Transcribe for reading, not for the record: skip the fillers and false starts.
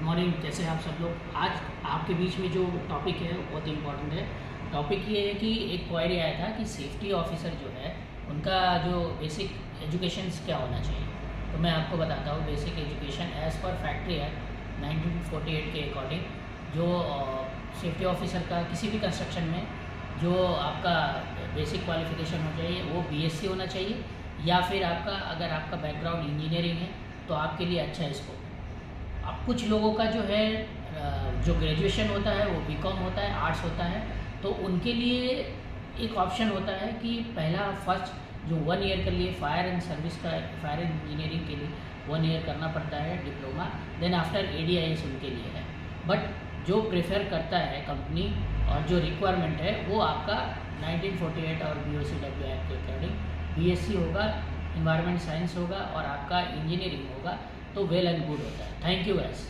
Morning, कैसे हैं आप सब लोग। आज आपके बीच में जो टॉपिक है बहुत इम्पोर्टेंट है। टॉपिक ये है कि एक क्वेरी आया था कि सेफ्टी ऑफिसर जो है उनका जो बेसिक एजुकेशन क्या होना चाहिए। तो मैं आपको बताता हूँ। Basic education as per factory act 1948 के अकॉर्डिंग जो सेफ्टी ऑफिसर का किसी भी कंस्ट्रक्शन में जो आपका बेसिक क्वालिफिकेशन हो चाहिए वो बीएससी होना चाहिए, या फिर अगर आपका बैकग्राउंड इंजीनियरिंग है तो आपके लिए अच्छा स्कोप है। अब कुछ लोगों का जो है जो ग्रेजुएशन होता है वो बीकॉम होता है, आर्ट्स होता है, तो उनके लिए एक ऑप्शन होता है कि पहला फर्स्ट जो 1 ईयर के लिए फायर एंड सर्विस का, फायर एंड इंजीनियरिंग के लिए 1 ईयर करना पड़ता है डिप्लोमा, देन आफ्टर एडीआईएस उनके लिए है। बट जो प्रेफर करता है कंपनी और जो रिक्वायरमेंट है वो आपका 1948 और BOCW एक्ट के अकॉर्डिंग बीएससी होगा, इन्वायरमेंट साइंस होगा और आपका इंजीनियरिंग होगा, तो वेल एंड गुड होता है। Thank you guys.